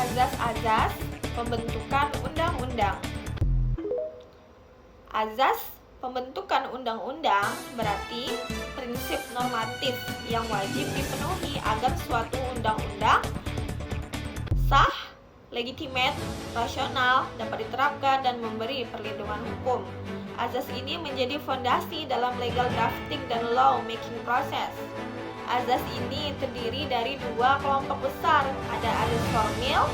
azas-azas pembentukan undang-undang. Azas pembentukan undang-undang berarti prinsip normatif yang wajib dipenuhi agar suatu undang-undang sah, legitimate, rasional, dapat diterapkan dan memberi perlindungan hukum. Azas ini menjadi fondasi dalam legal drafting dan law making process. Azas ini terdiri dari dua kelompok besar, ada azas formil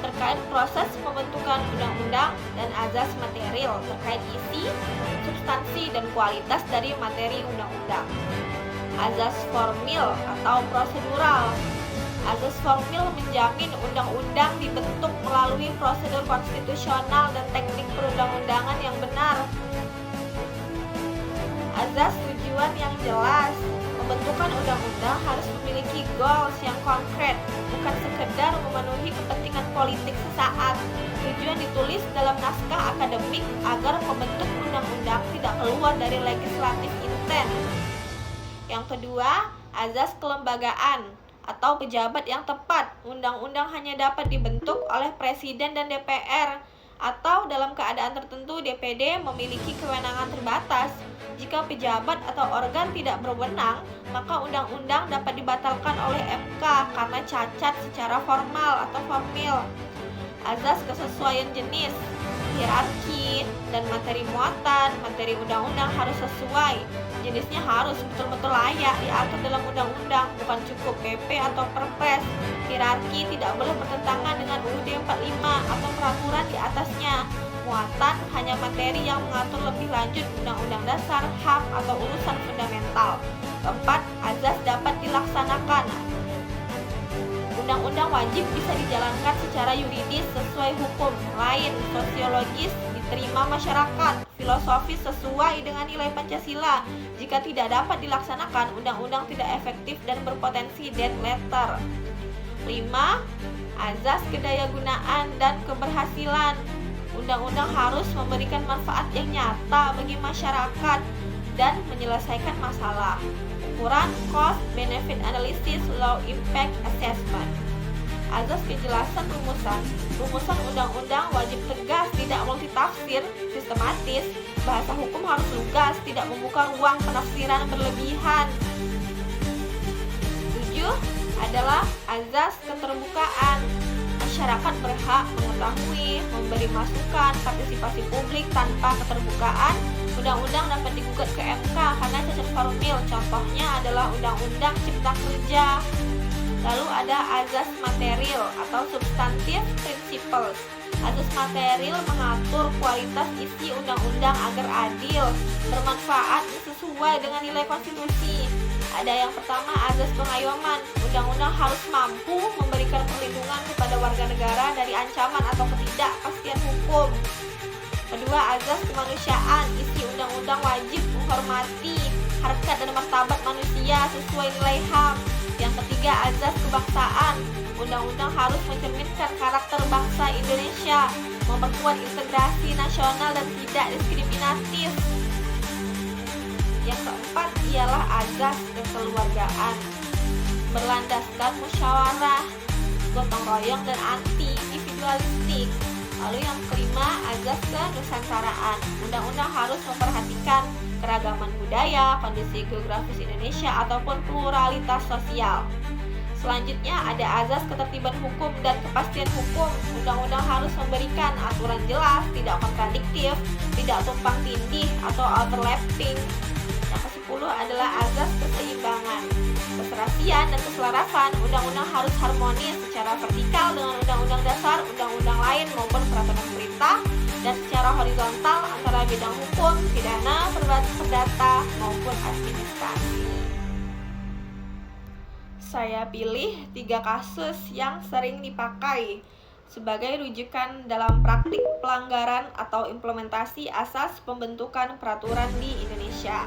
terkait proses pembentukan undang-undang dan azas material terkait isi, substansi, dan kualitas dari materi undang-undang. Azas formil atau prosedural. Azas formil menjamin undang-undang dibentuk melalui prosedur konstitusional dan teknik perundang-undangan yang benar. Azas tujuan yang jelas. Pembentukan undang-undang harus memiliki goals yang konkret, bukan sekedar memenuhi kepentingan politik sesaat. Tujuan ditulis dalam naskah akademik agar pembentuk undang-undang tidak keluar dari legislatif intent. Yang kedua, azas kelembagaan atau pejabat yang tepat. Undang-undang hanya dapat dibentuk oleh Presiden dan DPR, atau dalam keadaan tertentu DPD memiliki kewenangan terbatas. Jika pejabat atau organ tidak berwenang, maka undang-undang dapat dibatalkan oleh MK karena cacat secara formal atau formil. Azas kesesuaian jenis, hierarki, dan materi muatan. Materi undang-undang harus sesuai. Jenisnya harus betul-betul layak diatur dalam undang-undang, bukan cukup PP atau Perpres. Hierarki tidak boleh bertentangan dengan UUD 45 atau peraturan di atasnya. Muatan hanya materi yang mengatur lebih lanjut undang-undang dasar, HAM, atau urusan fundamental. Keempat, azas dapat dilaksanakan. Undang-undang wajib bisa dijalankan secara yuridis sesuai hukum lain, sosiologis, diterima masyarakat, filosofis sesuai dengan nilai Pancasila. Jika tidak dapat dilaksanakan, undang-undang tidak efektif dan berpotensi dead letter. 5. Azas kedayagunaan dan keberhasilan. Undang-undang harus memberikan manfaat yang nyata bagi masyarakat dan menyelesaikan masalah. Ukuran cost benefit analysis, law impact assessment. Azas kejelasan rumusan. Rumusan undang-undang wajib tegas, tidak multitafsir, sistematis. Bahasa hukum harus lugas, tidak membuka ruang penafsiran berlebihan. 7 adalah azas keterbukaan. Masyarakat berhak mengetahui, memberi masukan, partisipasi publik. Tanpa keterbukaan, undang-undang dapat digugat ke MK karena cacat formil. Contohnya adalah Undang-Undang Cipta Kerja. Lalu ada azas material atau substantive principles. Azas material mengatur kualitas isi undang-undang agar adil, bermanfaat, dan sesuai dengan nilai konstitusi. Ada yang pertama, azas pengayoman. Undang-undang harus mampu memberikan perlindungan kepada warga negara dari ancaman atau ketidakpastian hukum. Kedua, azas kemanusiaan. Isi undang-undang wajib menghormati harkat dan martabat manusia sesuai nilai HAM. Yang ketiga, azas kebangsaan. Undang-undang harus mencerminkan karakter bangsa Indonesia, memperkuat integrasi nasional dan tidak diskriminatif. Yang keempat ialah azas kekeluargaan, berlandaskan musyawarah, gotong royong, dan anti individualistik. Lalu yang kelima, azas kenusantara. Undang-undang harus memperhatikan keragaman budaya, kondisi geografis Indonesia, ataupun pluralitas sosial. Selanjutnya ada azas ketertiban hukum dan kepastian hukum. Undang-undang harus memberikan aturan jelas, tidak kontradiktif, tidak tumpang tindih atau overlapping. Yang ke-10 adalah azas keseimbangan. Keserasian dan keselarasan. Undang-undang harus harmonis secara vertikal dengan undang-undang dasar, undang-undang lain maupun peraturan pemerintah, dan secara horizontal antara bidang hukum, pidana, perdata maupun administrasi. Saya pilih 3 kasus yang sering dipakai sebagai rujukan dalam praktik pelanggaran atau implementasi asas pembentukan peraturan di Indonesia.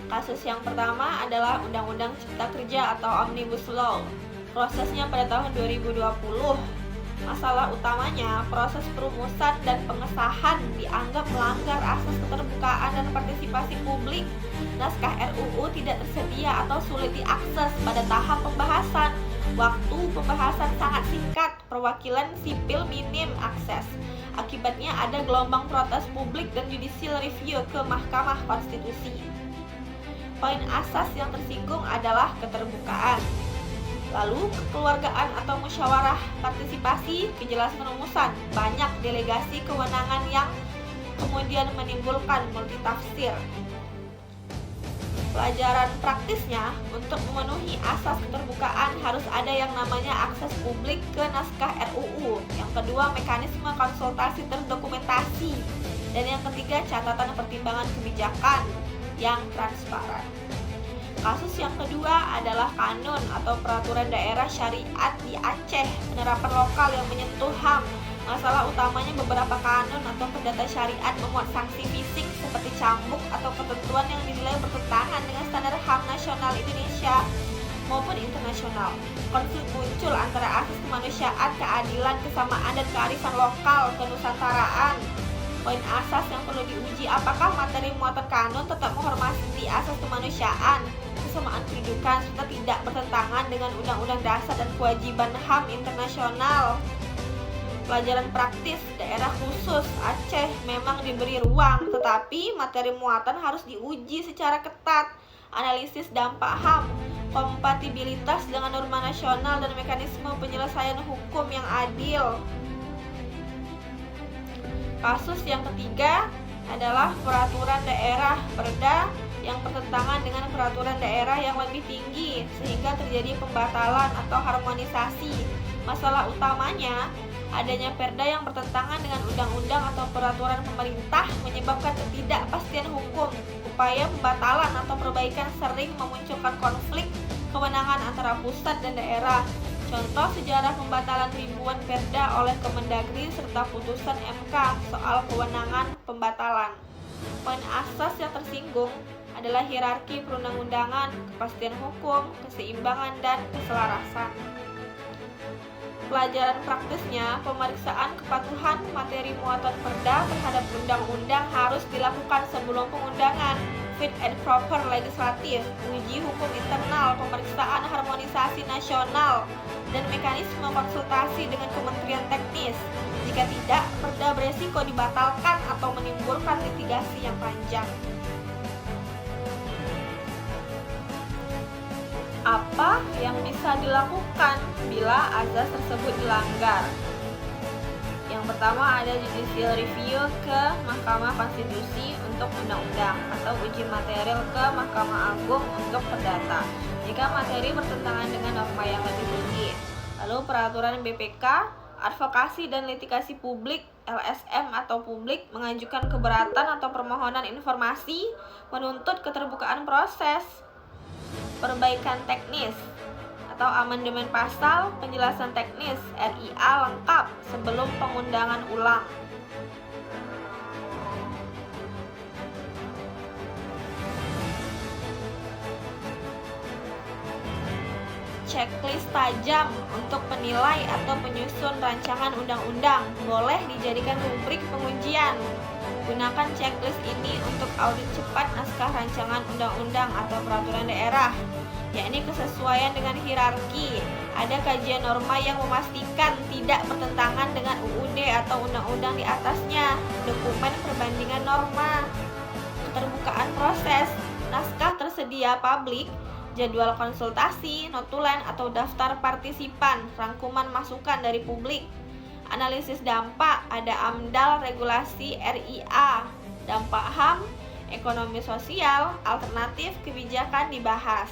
Kasus yang pertama adalah Undang-Undang Cipta Kerja atau Omnibus Law. Prosesnya pada tahun 2020. Masalah utamanya, proses perumusan dan pengesahan dianggap melanggar asas keterbukaan dan partisipasi publik. Naskah RUU tidak tersedia atau sulit diakses pada tahap pembahasan. Waktu pembahasan sangat singkat, perwakilan sipil minim akses. Akibatnya ada gelombang protes publik dan judicial review ke Mahkamah Konstitusi. Poin asas yang tersinggung adalah keterbukaan. Lalu kekeluargaan atau musyawarah partisipasi, kejelasan rumusan, banyak delegasi kewenangan yang kemudian menimbulkan multitafsir. Pelajaran praktisnya, untuk memenuhi asas keterbukaan harus ada yang namanya akses publik ke naskah RUU. Yang kedua, mekanisme konsultasi terdokumentasi. Dan yang ketiga, catatan pertimbangan kebijakan yang transparan. Kasus yang kedua adalah kanun atau peraturan daerah syariat di Aceh, penerapan lokal yang menyentuh HAM. Masalah utamanya beberapa kanun atau perdata syariat memuat sanksi fisik seperti cambuk atau ketentuan yang dinilai bertentangan dengan standar HAM nasional Indonesia maupun internasional. Konflik muncul antara asas kemanusiaan, keadilan, kesamaan, dan kearifan lokal kenusanataraan. Poin asas yang perlu diuji, apakah materi muatan kanun tetap menghormati asas kemanusiaan, kesamaan kedudukan, serta tidak bertentangan dengan Undang-Undang Dasar dan kewajiban HAM internasional. Pelajaran praktis, daerah khusus Aceh memang diberi ruang, tetapi materi muatan harus diuji secara ketat. Analisis dampak HAM, kompatibilitas dengan norma nasional, dan mekanisme penyelesaian hukum yang adil. Kasus yang ketiga adalah peraturan daerah Perda yang bertentangan dengan peraturan daerah yang lebih tinggi, sehingga terjadi pembatalan atau harmonisasi. Masalah utamanya, adanya perda yang bertentangan dengan undang-undang atau peraturan pemerintah menyebabkan ketidakpastian hukum. Upaya pembatalan atau perbaikan sering memunculkan konflik kewenangan antara pusat dan daerah. Contoh sejarah pembatalan ribuan perda oleh Kemendagri serta putusan MK soal kewenangan pembatalan. Poin asas yang tersinggung adalah hierarki perundang-undangan, kepastian hukum, keseimbangan, dan keselarasan. Pelajaran praktisnya, pemeriksaan kepatuhan materi muatan perda terhadap undang-undang harus dilakukan sebelum pengundangan. Fit and proper legislatif, uji hukum internal, pemeriksaan harmonisasi nasional, dan mekanisme konsultasi dengan kementerian teknis. Jika tidak, perda beresiko dibatalkan atau menimbulkan litigasi yang panjang. Apa yang bisa dilakukan bila azas tersebut dilanggar? Yang pertama ada judicial review ke Mahkamah Konstitusi untuk undang-undang atau uji material ke Mahkamah Agung untuk perdata jika materi bertentangan dengan norma yang lebih tinggi. Lalu peraturan BPK, advokasi dan litigasi publik LSM atau publik mengajukan keberatan atau permohonan informasi menuntut keterbukaan proses. Perbaikan teknis atau amandemen pasal penjelasan teknis RIA lengkap sebelum pengundangan ulang. Checklist tajam untuk penilai atau penyusun rancangan undang-undang boleh dijadikan rubrik pengujian. Gunakan checklist ini untuk audit cepat naskah rancangan undang-undang atau peraturan daerah, yakni kesesuaian dengan hierarki. Ada kajian norma yang memastikan tidak bertentangan dengan UUD atau undang-undang di atasnya. Dokumen perbandingan norma. Keterbukaan proses. Naskah tersedia publik, jadwal konsultasi, notulen atau daftar partisipan, rangkuman masukan dari publik. Analisis dampak, ada AMDAL regulasi RIA, dampak HAM, ekonomi sosial, alternatif kebijakan dibahas.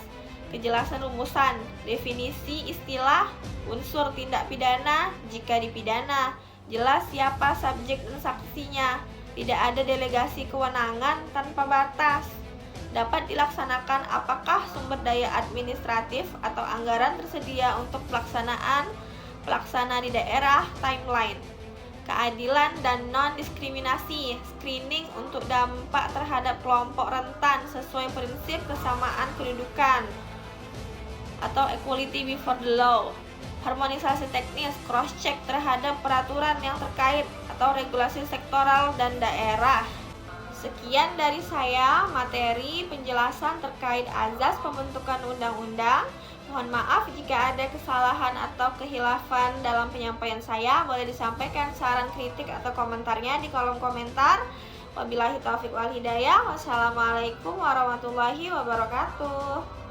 Kejelasan rumusan, definisi istilah, unsur tindak pidana jika dipidana, jelas siapa subjek dan saksinya, tidak ada delegasi kewenangan tanpa batas. Dapat dilaksanakan apakah sumber daya administratif atau anggaran tersedia untuk pelaksana di daerah, timeline. Keadilan dan non-diskriminasi, screening untuk dampak terhadap kelompok rentan sesuai prinsip kesamaan kedudukan atau equality before the law. Harmonisasi teknis, cross-check terhadap peraturan yang terkait atau regulasi sektoral dan daerah. Sekian dari saya materi penjelasan terkait azas pembentukan undang-undang. Mohon maaf jika ada kesalahan atau kehilafan dalam penyampaian saya. Boleh disampaikan saran, kritik, atau komentarnya di kolom komentar. Wabillahi taufiq wal hidayah. Wassalamualaikum warahmatullahi wabarakatuh.